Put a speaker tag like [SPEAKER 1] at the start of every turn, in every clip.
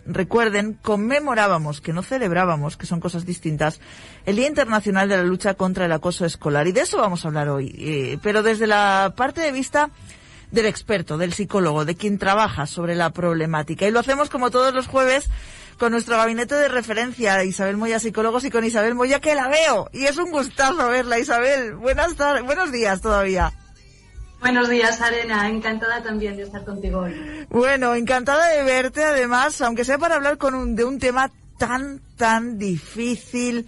[SPEAKER 1] recuerden, conmemorábamos, que no celebrábamos, que son cosas distintas, el Día Internacional de la Lucha contra el Acoso Escolar. Y de eso vamos a hablar hoy, pero desde la parte de vista del experto, del psicólogo, de quien trabaja sobre la problemática. Y lo hacemos como todos los jueves con nuestro gabinete de referencia, Isabel Moya Psicólogos, y con Isabel Moya, que la veo. Y es un gustazo verla, Isabel. Buenos días todavía.
[SPEAKER 2] Buenos días, Arena. Encantada también de estar contigo hoy.
[SPEAKER 1] Bueno, encantada de verte, además, aunque sea para hablar de un tema tan difícil,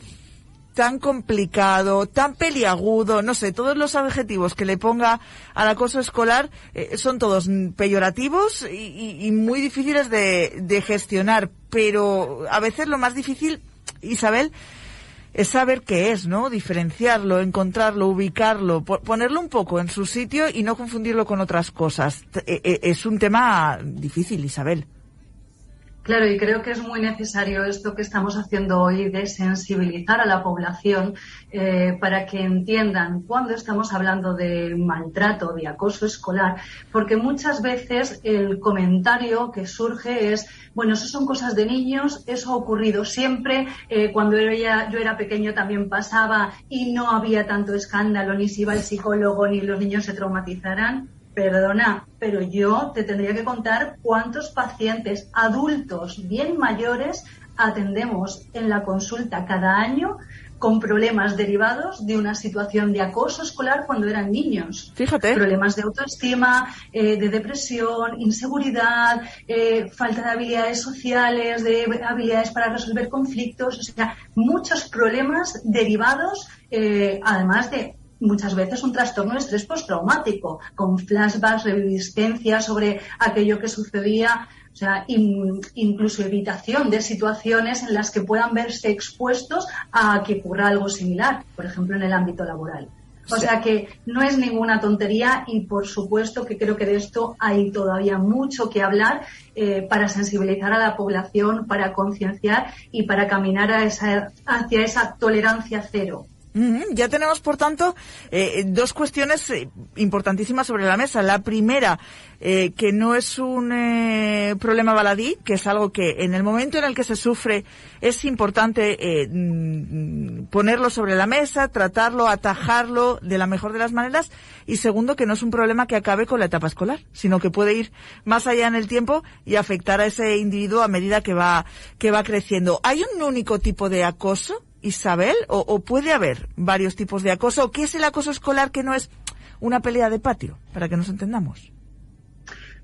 [SPEAKER 1] tan complicado, tan peliagudo, no sé, todos los adjetivos que le ponga al acoso escolar son todos peyorativos y muy difíciles de gestionar, pero a veces lo más difícil, Isabel, es saber qué es, ¿no? Diferenciarlo, encontrarlo, ubicarlo, ponerlo un poco en su sitio y no confundirlo con otras cosas. Es un tema difícil, Isabel.
[SPEAKER 2] Claro, y creo que es muy necesario esto que estamos haciendo hoy de sensibilizar a la población para que entiendan cuando estamos hablando de maltrato, de acoso escolar, porque muchas veces el comentario que surge es, bueno, eso son cosas de niños, eso ha ocurrido siempre, cuando yo era pequeño también pasaba y no había tanto escándalo, ni se iba al psicólogo, ni los niños se traumatizaran. Perdona, pero yo te tendría que contar cuántos pacientes adultos bien mayores atendemos en la consulta cada año con problemas derivados de una situación de acoso escolar cuando eran niños.
[SPEAKER 1] Fíjate.
[SPEAKER 2] Problemas de autoestima, de depresión, inseguridad, falta de habilidades sociales, de habilidades para resolver conflictos, o sea, muchos problemas derivados, además de muchas veces un trastorno de estrés postraumático, con flashbacks, reviviscencias sobre aquello que sucedía, o sea, incluso evitación de situaciones en las que puedan verse expuestos a que ocurra algo similar, por ejemplo, en el ámbito laboral. O sea que no es ninguna tontería y, por supuesto, que creo que de esto hay todavía mucho que hablar para sensibilizar a la población, para concienciar y para caminar hacia esa tolerancia cero.
[SPEAKER 1] Ya tenemos, por tanto, dos cuestiones importantísimas sobre la mesa. La primera, que no es un problema baladí, que es algo que en el momento en el que se sufre es importante ponerlo sobre la mesa, tratarlo, atajarlo de la mejor de las maneras. Y segundo, que no es un problema que acabe con la etapa escolar, sino que puede ir más allá en el tiempo y afectar a ese individuo a medida que va creciendo. ¿Hay un único tipo de acoso, Isabel, o puede haber varios tipos de acoso? ¿Qué es el acoso escolar que no es una pelea de patio, para que nos entendamos?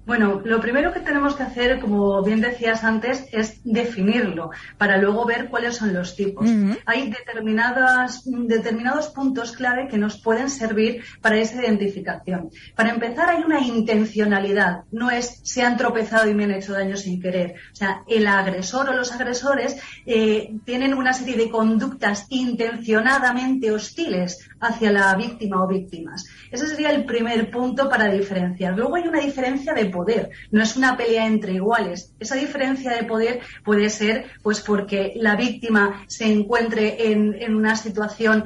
[SPEAKER 2] Bueno, lo primero que tenemos que hacer, como bien decías antes, es definirlo, para luego ver cuáles son los tipos. Uh-huh. Hay determinados puntos clave que nos pueden servir para esa identificación. Para empezar, hay una intencionalidad, no es se han tropezado y me han hecho daño sin querer. O sea, el agresor o los agresores tienen una serie de conductas intencionadamente hostiles hacia la víctima o víctimas. Ese sería el primer punto para diferenciar. Luego hay una diferencia de poder, no es una pelea entre iguales. Esa diferencia de poder puede ser pues porque la víctima se encuentre en una situación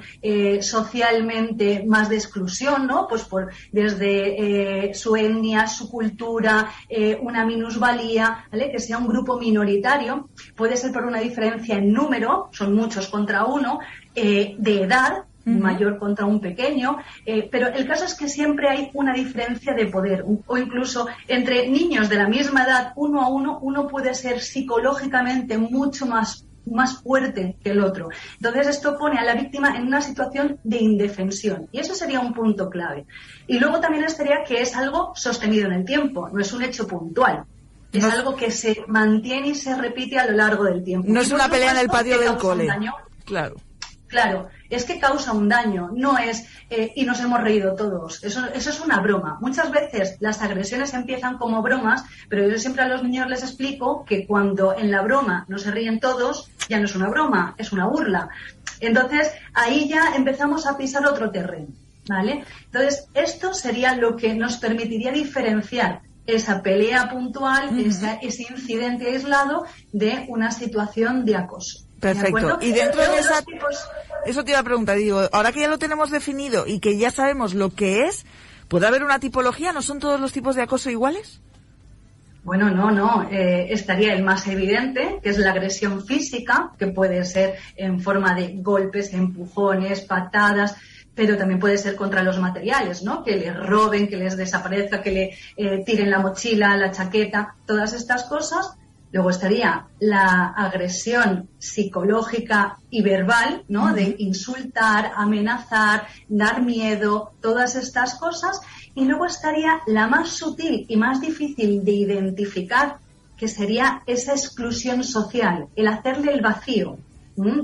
[SPEAKER 2] socialmente más de exclusión, ¿no? Pues desde su etnia, su cultura, una minusvalía, ¿vale? Que sea un grupo minoritario. Puede ser por una diferencia en número, son muchos contra uno, de edad, un mayor contra un pequeño, pero el caso es que siempre hay una diferencia de poder, o incluso entre niños de la misma edad, uno a uno puede ser psicológicamente mucho más fuerte que el otro. Entonces esto pone a la víctima en una situación de indefensión y eso sería un punto clave. Y luego también estaría que es algo sostenido en el tiempo, no es un hecho puntual. Es algo que se mantiene y se repite a lo largo del tiempo.
[SPEAKER 1] No es una pelea en el patio del cole.
[SPEAKER 2] Claro, es que causa un daño, no es y nos hemos reído todos. Eso es una broma. Muchas veces las agresiones empiezan como bromas, pero yo siempre a los niños les explico que cuando en la broma no se ríen todos, ya no es una broma, es una burla. Entonces, ahí ya empezamos a pisar otro terreno, ¿vale? Entonces, esto sería lo que nos permitiría diferenciar esa pelea puntual, ese incidente aislado de una situación de acoso.
[SPEAKER 1] Perfecto. Y dentro de esa... Eso te iba a preguntar, digo, ahora que ya lo tenemos definido y que ya sabemos lo que es, ¿puede haber una tipología? ¿No son todos los tipos de acoso iguales?
[SPEAKER 2] Bueno, no. Estaría el más evidente, que es la agresión física, que puede ser en forma de golpes, empujones, patadas, pero también puede ser contra los materiales, ¿no? Que les roben, que les desaparezca, que le tiren la mochila, la chaqueta, todas estas cosas. Luego estaría la agresión psicológica y verbal, ¿no? De insultar, amenazar, dar miedo, todas estas cosas. Y luego estaría la más sutil y más difícil de identificar, que sería esa exclusión social, el hacerle el vacío.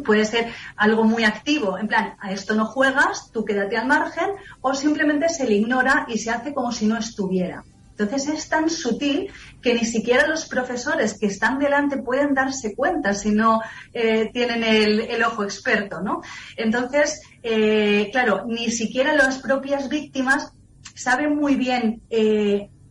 [SPEAKER 2] Puede ser algo muy activo, en plan, a esto no juegas, tú quédate al margen, o simplemente se le ignora y se hace como si no estuviera. Entonces es tan sutil que ni siquiera los profesores que están delante pueden darse cuenta si no tienen el ojo experto, ¿no? Entonces, claro, ni siquiera las propias víctimas saben muy bien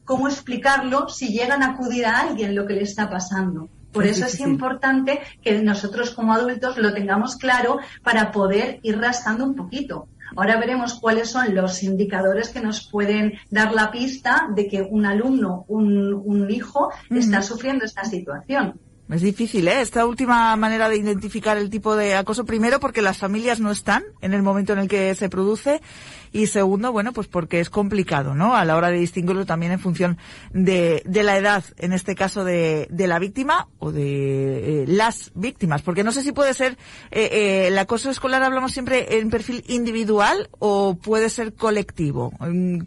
[SPEAKER 2] cómo explicarlo si llegan a acudir a alguien lo que le está pasando. Por eso es importante que nosotros como adultos lo tengamos claro para poder ir rascando un poquito. Ahora veremos cuáles son los indicadores que nos pueden dar la pista de que un alumno, un hijo, está sufriendo esta situación.
[SPEAKER 1] Es difícil, esta última manera de identificar el tipo de acoso, primero porque las familias no están en el momento en el que se produce, y segundo, bueno, pues porque es complicado, ¿no? A la hora de distinguirlo también en función de la edad, en este caso de la víctima o de las víctimas, porque no sé si puede ser el acoso escolar, hablamos siempre en perfil individual, o puede ser colectivo.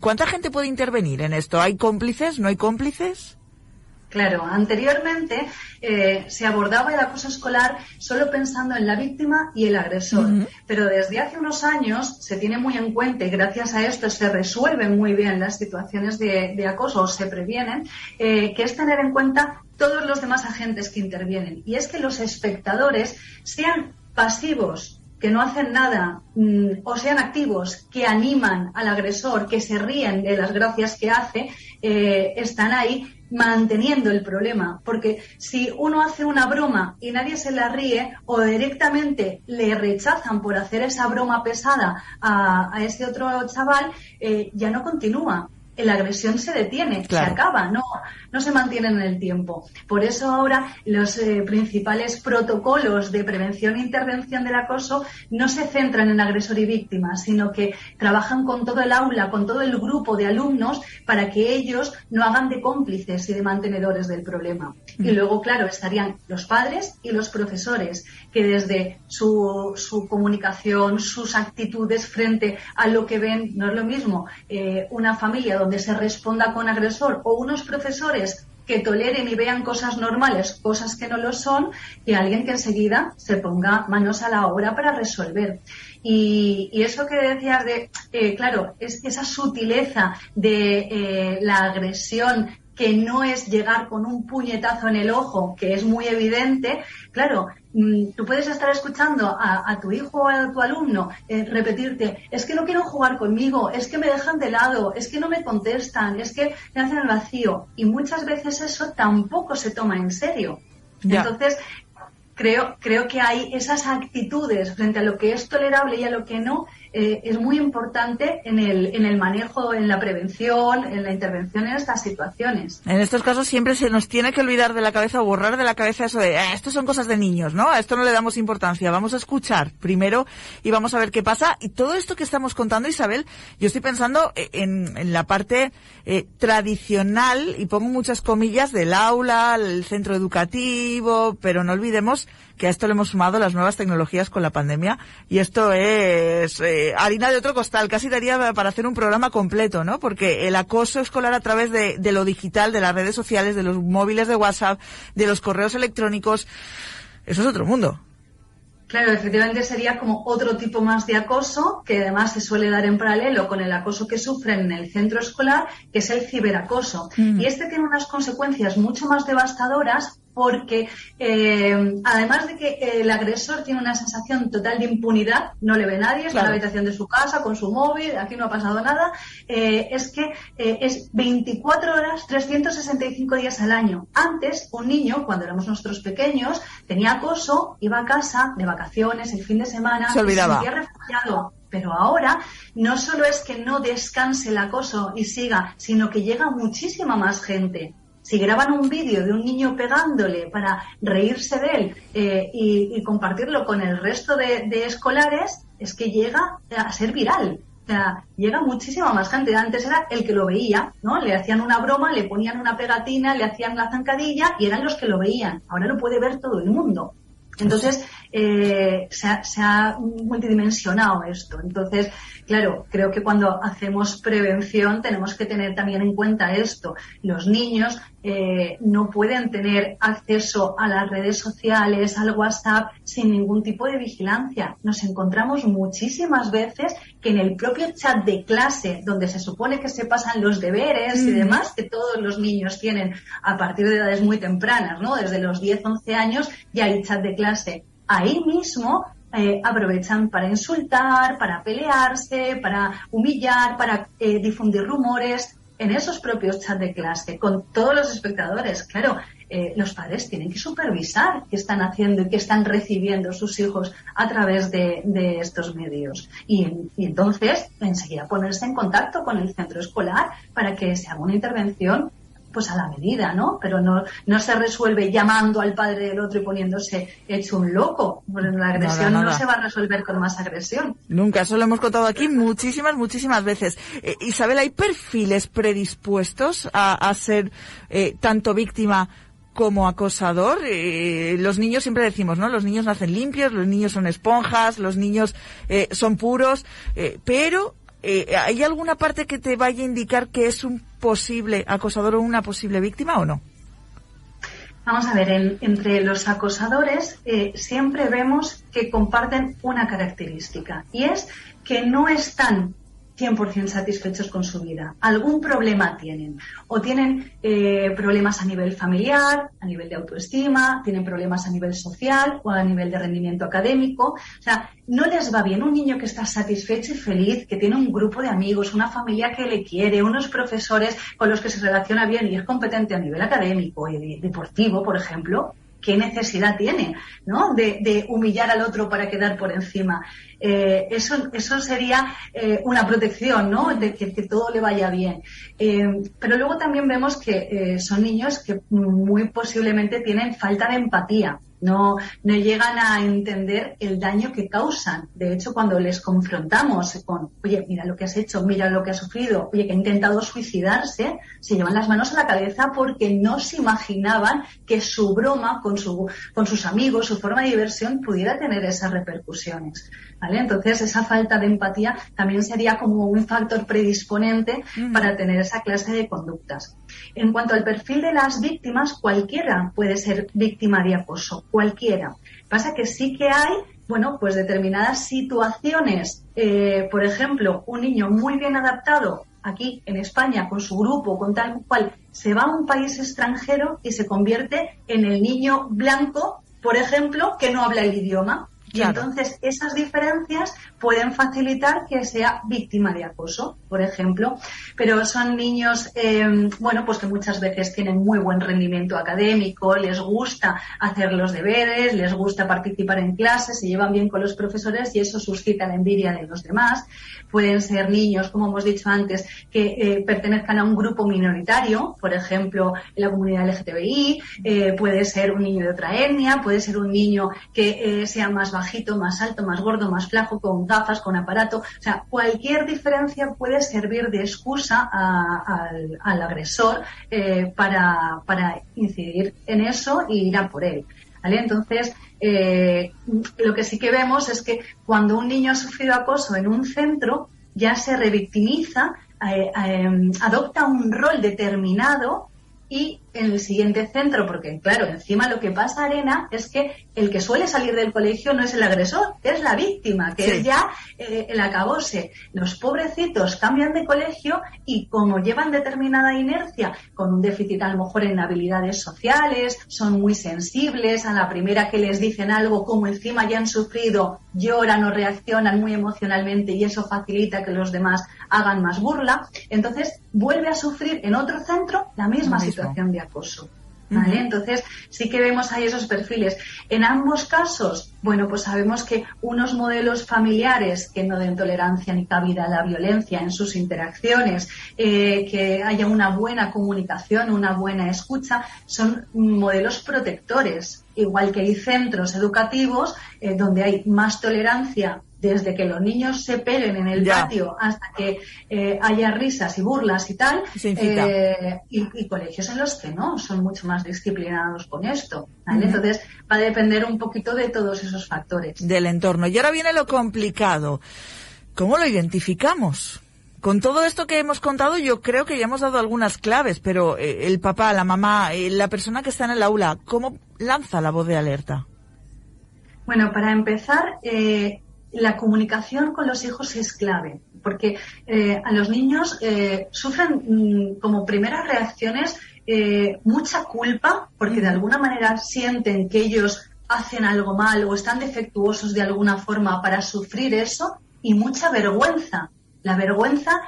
[SPEAKER 1] ¿Cuánta gente puede intervenir en esto? ¿Hay cómplices? ¿No hay cómplices?
[SPEAKER 2] Claro, anteriormente se abordaba el acoso escolar solo pensando en la víctima y el agresor, pero desde hace unos años se tiene muy en cuenta, y gracias a esto se resuelven muy bien las situaciones de acoso o se previenen, que es tener en cuenta todos los demás agentes que intervienen. Y es que los espectadores, sean pasivos, que no hacen nada, o sean activos, que animan al agresor, que se ríen de las gracias que hace, están ahí manteniendo el problema, porque si uno hace una broma y nadie se la ríe, o directamente le rechazan por hacer esa broma pesada a ese otro chaval, ya no continúa. La agresión se detiene, claro. Se acaba, no se mantiene en el tiempo. Por eso ahora los principales protocolos de prevención e intervención del acoso no se centran en agresor y víctima, sino que trabajan con todo el aula, con todo el grupo de alumnos, para que ellos no hagan de cómplices y de mantenedores del problema. Y luego, claro, estarían los padres y los profesores, que desde su comunicación, sus actitudes frente a lo que ven, no es lo mismo una familia donde se responda con agresor, o unos profesores que toleren y vean cosas normales, cosas que no lo son, que alguien que enseguida se ponga manos a la obra para resolver. Y eso que decías claro, es esa sutileza de la agresión, que no es llegar con un puñetazo en el ojo, que es muy evidente. Claro, tú puedes estar escuchando a tu hijo o a tu alumno repetirte: es que no quieren jugar conmigo, es que me dejan de lado, es que no me contestan, es que me hacen el vacío. Y muchas veces eso tampoco se toma en serio. Ya. Entonces, creo que hay esas actitudes frente a lo que es tolerable y a lo que no. Es muy importante en el manejo, en la prevención, en la intervención en estas situaciones.
[SPEAKER 1] En estos casos siempre se nos tiene que olvidar de la cabeza o borrar de la cabeza eso de esto son cosas de niños, ¿no? A esto no le damos importancia. Vamos a escuchar primero y vamos a ver qué pasa. Y todo esto que estamos contando, Isabel, yo estoy pensando en la parte tradicional, y pongo muchas comillas, del aula, el centro educativo, pero no olvidemos que a esto le hemos sumado las nuevas tecnologías con la pandemia, y esto es harina de otro costal. Casi daría para hacer un programa completo, ¿no? Porque el acoso escolar a través de lo digital, de las redes sociales, de los móviles de WhatsApp, de los correos electrónicos, eso es otro mundo.
[SPEAKER 2] Claro, efectivamente sería como otro tipo más de acoso, que además se suele dar en paralelo con el acoso que sufren en el centro escolar, que es el ciberacoso. Y este tiene unas consecuencias mucho más devastadoras, porque además de que el agresor tiene una sensación total de impunidad, no le ve nadie, está en la habitación de su casa con su móvil, aquí no ha pasado nada, es que es 24 horas, 365 días al año. Antes, un niño, cuando éramos nosotros pequeños, tenía acoso, iba a casa de vacaciones, el fin de semana,
[SPEAKER 1] se olvidaba,
[SPEAKER 2] se sentía refugiado. Pero ahora no solo es que no descanse el acoso y siga, sino que llega muchísima más gente. Si graban un vídeo de un niño pegándole para reírse de él y compartirlo con el resto de escolares, es que llega a ser viral. O sea, llega muchísima más gente. Antes era el que lo veía, ¿no? Le hacían una broma, le ponían una pegatina, le hacían la zancadilla y eran los que lo veían. Ahora lo puede ver todo el mundo. Entonces, se ha multidimensionado esto. Entonces, claro, creo que cuando hacemos prevención tenemos que tener también en cuenta esto. Los niños no pueden tener acceso a las redes sociales, al WhatsApp, sin ningún tipo de vigilancia. Nos encontramos muchísimas veces que en el propio chat de clase, donde se supone que se pasan los deberes y demás, que todos los niños tienen a partir de edades muy tempranas, ¿no? Desde los 10, 11 años ya hay chat de clase. Ahí mismo aprovechan para insultar, para pelearse, para humillar, para difundir rumores en esos propios chats de clase, con todos los espectadores. Claro, los padres tienen que supervisar qué están haciendo y qué están recibiendo sus hijos a través de estos medios. Y entonces, enseguida ponerse en contacto con el centro escolar para que se haga una intervención pues a la medida, ¿no? Pero no se resuelve llamando al padre del otro y poniéndose hecho un loco. Bueno, la agresión no se va a resolver con más agresión.
[SPEAKER 1] Nunca, eso lo hemos contado aquí muchísimas veces. Isabel, ¿hay perfiles predispuestos a ser tanto víctima como acosador? Los niños, siempre decimos, ¿no? Los niños nacen limpios, los niños son esponjas, los niños son puros, pero ¿hay alguna parte que te vaya a indicar que es un posible acosador o una posible víctima o no?
[SPEAKER 2] Vamos a ver, entre los acosadores siempre vemos que comparten una característica, y es que no están 100% satisfechos con su vida. Algún problema tienen. O tienen problemas a nivel familiar, a nivel de autoestima, tienen problemas a nivel social o a nivel de rendimiento académico. O sea, no les va bien. Un niño que está satisfecho y feliz, que tiene un grupo de amigos, una familia que le quiere, unos profesores con los que se relaciona bien y es competente a nivel académico y deportivo, por ejemplo, ¿qué necesidad tiene, ¿no? de humillar al otro para quedar por encima? Eso sería una protección, ¿no? De que todo le vaya bien. Pero luego también vemos que son niños que muy posiblemente tienen falta de empatía. No llegan a entender el daño que causan. De hecho, cuando les confrontamos con, oye, mira lo que has hecho, mira lo que has sufrido, oye, que ha intentado suicidarse, se llevan las manos a la cabeza porque no se imaginaban que su broma con sus amigos, su forma de diversión, pudiera tener esas repercusiones, ¿vale? Entonces, esa falta de empatía también sería como un factor predisponente para tener esa clase de conductas. En cuanto al perfil de las víctimas, cualquiera puede ser víctima de acoso. Cualquiera. Pasa que sí que hay, bueno, pues determinadas situaciones, por ejemplo, un niño muy bien adaptado aquí en España con su grupo, con tal cual, se va a un país extranjero y se convierte en el niño blanco, por ejemplo, que no habla el idioma. Y claro, entonces esas diferencias pueden facilitar que sea víctima de acoso, por ejemplo. Pero son niños, bueno, pues que muchas veces tienen muy buen rendimiento académico, les gusta hacer los deberes, les gusta participar en clases, se llevan bien con los profesores y eso suscita la envidia de los demás. Pueden ser niños, como hemos dicho antes, que pertenezcan a un grupo minoritario, por ejemplo, en la comunidad LGTBI, puede ser un niño de otra etnia, puede ser un niño que sea más bajito, más alto, más gordo, más flaco, con gafas, con aparato. O sea, cualquier diferencia puede servir de excusa al agresor para incidir en eso y ir a por él, ¿vale? Entonces, lo que sí que vemos es que cuando un niño ha sufrido acoso en un centro, ya se revictimiza, adopta un rol determinado y en el siguiente centro, porque claro, encima lo que pasa, Arena, es que el que suele salir del colegio no es el agresor, es la víctima, que es ya el acabose. Los pobrecitos cambian de colegio y como llevan determinada inercia, con un déficit a lo mejor en habilidades sociales, son muy sensibles, a la primera que les dicen algo, como encima ya han sufrido, lloran o reaccionan muy emocionalmente y eso facilita que los demás hagan más burla. Entonces vuelve a sufrir en otro centro la misma situación de acoso. ¿vale? Entonces sí que vemos ahí esos perfiles. En ambos casos, bueno, pues sabemos que unos modelos familiares que no den tolerancia ni cabida a la violencia en sus interacciones, que haya una buena comunicación, una buena escucha, son modelos protectores. Igual que hay centros educativos donde hay más tolerancia, desde que los niños se peguen en el patio hasta que haya risas y burlas y tal, y colegios en los que no, son mucho más disciplinados con esto, ¿vale? Entonces va a depender un poquito de todos esos factores.
[SPEAKER 1] Del entorno. Y ahora viene lo complicado. ¿Cómo lo identificamos? Con todo esto que hemos contado, yo creo que ya hemos dado algunas claves, pero el papá, la mamá, la persona que está en el aula, ¿cómo lanza la voz de alerta?
[SPEAKER 2] Bueno, para empezar, la comunicación con los hijos es clave, porque a los niños sufren como primeras reacciones mucha culpa, porque de alguna manera sienten que ellos hacen algo mal o están defectuosos de alguna forma para sufrir eso, y mucha vergüenza. La vergüenza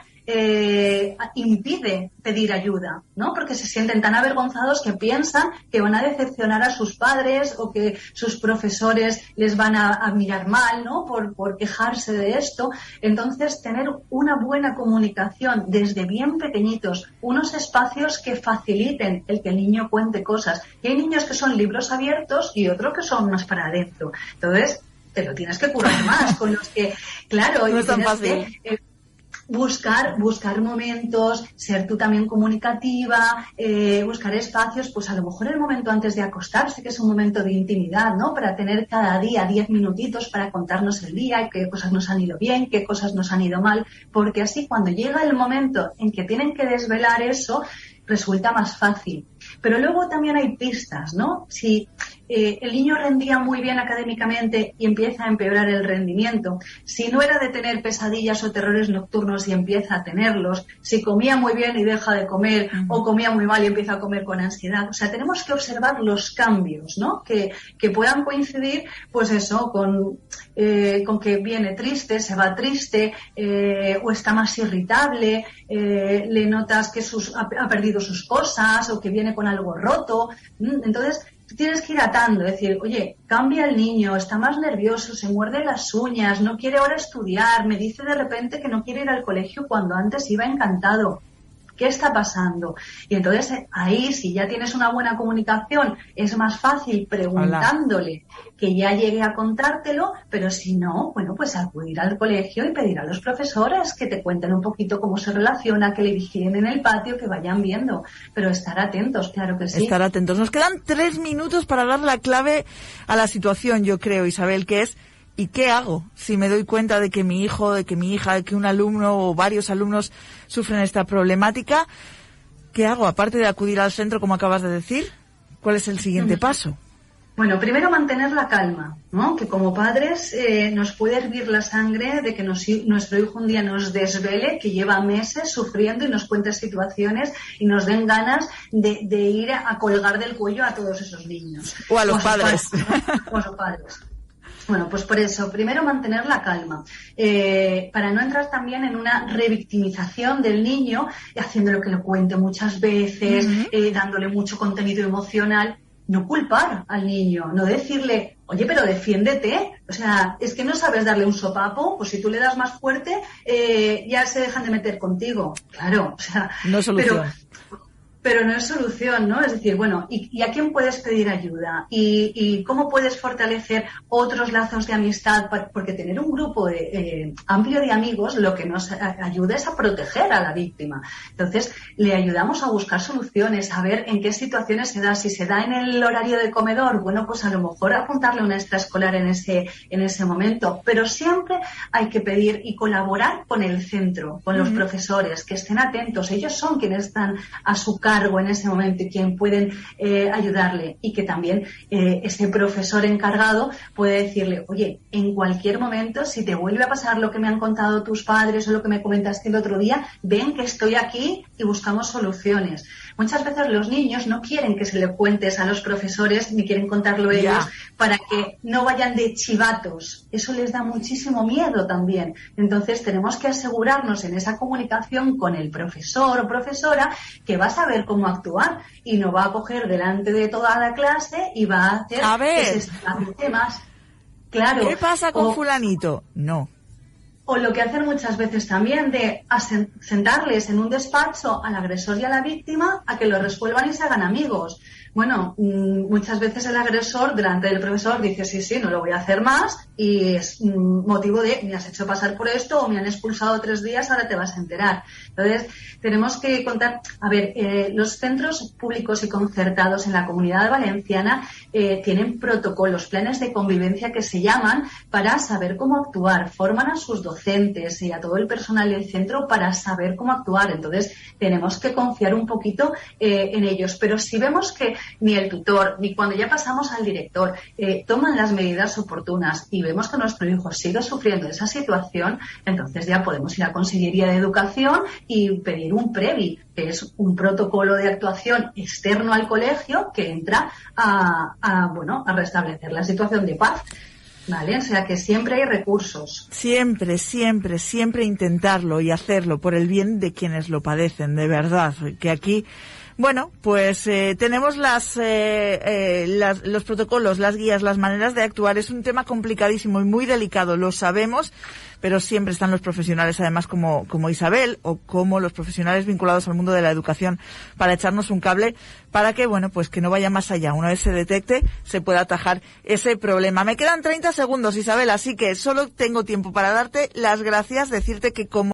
[SPEAKER 2] impide pedir ayuda, ¿no? Porque se sienten tan avergonzados que piensan que van a decepcionar a sus padres o que sus profesores les van a mirar mal, ¿no? Por quejarse de esto. Entonces, tener una buena comunicación desde bien pequeñitos, unos espacios que faciliten el que el niño cuente cosas. Y hay niños que son libros abiertos y otros que son más para adentro. Entonces, te lo tienes que curar más con los que, claro,
[SPEAKER 1] no es tan
[SPEAKER 2] tienes
[SPEAKER 1] fácil.
[SPEAKER 2] que buscar momentos, ser tú también comunicativa, buscar espacios, pues a lo mejor el momento antes de acostarse, que es un momento de intimidad, ¿no? Para tener cada día 10 minutitos para contarnos el día, qué cosas nos han ido bien, qué cosas nos han ido mal, porque así cuando llega el momento en que tienen que desvelar eso, resulta más fácil. Pero luego también hay pistas, ¿no? Si el niño rendía muy bien académicamente y empieza a empeorar el rendimiento, si no era de tener pesadillas o terrores nocturnos y empieza a tenerlos, si comía muy bien y deja de comer, o comía muy mal y empieza a comer con ansiedad. O sea, tenemos que observar los cambios, ¿no? Que puedan coincidir, pues eso, con que viene triste, se va triste, o está más irritable, le notas que ha perdido sus cosas o que viene con algo roto. Entonces, tú tienes que ir atando, decir, oye, cambia el niño, está más nervioso, se muerde las uñas, no quiere ahora estudiar, me dice de repente que no quiere ir al colegio cuando antes iba encantado. ¿Qué está pasando? Y entonces ahí, si ya tienes una buena comunicación, es más fácil preguntándole que ya llegue a contártelo, pero si no, bueno, pues acudir al colegio y pedir a los profesores que te cuenten un poquito cómo se relaciona, que le vigilen en el patio, que vayan viendo. Pero estar atentos, claro que sí.
[SPEAKER 1] Estar atentos. Nos quedan 3 minutos para dar la clave a la situación, yo creo, Isabel, que es ¿y qué hago si me doy cuenta de que mi hijo, de que mi hija, de que un alumno o varios alumnos sufren esta problemática? ¿Qué hago? Aparte de acudir al centro, como acabas de decir, ¿cuál es el siguiente paso?
[SPEAKER 2] Bueno, primero mantener la calma, ¿no? Que como padres nos puede hervir la sangre de que nuestro hijo un día nos desvele, que lleva meses sufriendo y nos cuente situaciones y nos den ganas de ir a colgar del cuello a todos esos niños.
[SPEAKER 1] O a los padres.
[SPEAKER 2] O a sus padres. Bueno, pues por eso, primero mantener la calma, para no entrar también en una revictimización del niño, haciéndolo que lo cuente muchas veces, dándole mucho contenido emocional. No culpar al niño, no decirle, oye, pero defiéndete. O sea, es que no sabes darle un sopapo, pues si tú le das más fuerte, ya se dejan de meter contigo. Claro, o sea,
[SPEAKER 1] no es solución.
[SPEAKER 2] Pero no es solución, ¿no? Es decir, bueno, ¿y a quién puedes pedir ayuda? ¿Y cómo puedes fortalecer otros lazos de amistad? Porque tener un grupo amplio de amigos lo que nos ayuda es a proteger a la víctima. Entonces, le ayudamos a buscar soluciones, a ver en qué situaciones se da. Si se da en el horario de comedor, bueno, pues a lo mejor apuntarle una extraescolar en ese momento. Pero siempre hay que pedir y colaborar con el centro, con los profesores, que estén atentos. Ellos son quienes están a su cargo en ese momento y quien pueden ayudarle, y que también ese profesor encargado puede decirle, oye, en cualquier momento, si te vuelve a pasar lo que me han contado tus padres o lo que me comentaste el otro día, ven que estoy aquí y buscamos soluciones. Muchas veces los niños no quieren que se le cuentes a los profesores ni quieren contarlo ellos para que no vayan de chivatos. Eso les da muchísimo miedo también. Entonces tenemos que asegurarnos en esa comunicación con el profesor o profesora que va a saber saber cómo actuar y no va a coger delante de toda la clase y va a hacer que se temas. Claro.
[SPEAKER 1] ¿Qué pasa con fulanito? No.
[SPEAKER 2] O lo que hacen muchas veces también de sentarles en un despacho al agresor y a la víctima a que lo resuelvan y se hagan amigos. Bueno, muchas veces el agresor delante del profesor dice sí, no lo voy a hacer más y es motivo de me has hecho pasar por esto o me han expulsado 3 días, ahora te vas a enterar. Entonces, tenemos que contar, los centros públicos y concertados en la Comunidad Valenciana tienen protocolos, planes de convivencia que se llaman para saber cómo actuar, forman a sus docentes y a todo el personal del centro para saber cómo actuar. Entonces, tenemos que confiar un poquito en ellos. Pero si vemos que ni el tutor, ni cuando ya pasamos al director, toman las medidas oportunas y vemos que nuestro hijo sigue sufriendo esa situación, entonces ya podemos ir a Consellería de Educación y pedir un PREVI, que es un protocolo de actuación externo al colegio que entra a restablecer la situación de paz. Vale, o sea que siempre hay recursos.
[SPEAKER 1] Siempre intentarlo y hacerlo por el bien de quienes lo padecen, de verdad. Que aquí, bueno, pues tenemos los protocolos, las guías, las maneras de actuar. Es un tema complicadísimo y muy delicado, lo sabemos, pero siempre están los profesionales, además, como Isabel, o como los profesionales vinculados al mundo de la educación, para echarnos un cable para que, bueno, pues que no vaya más allá. Una vez se detecte, se pueda atajar ese problema. Me quedan 30 segundos, Isabel, así que solo tengo tiempo para darte las gracias, decirte que como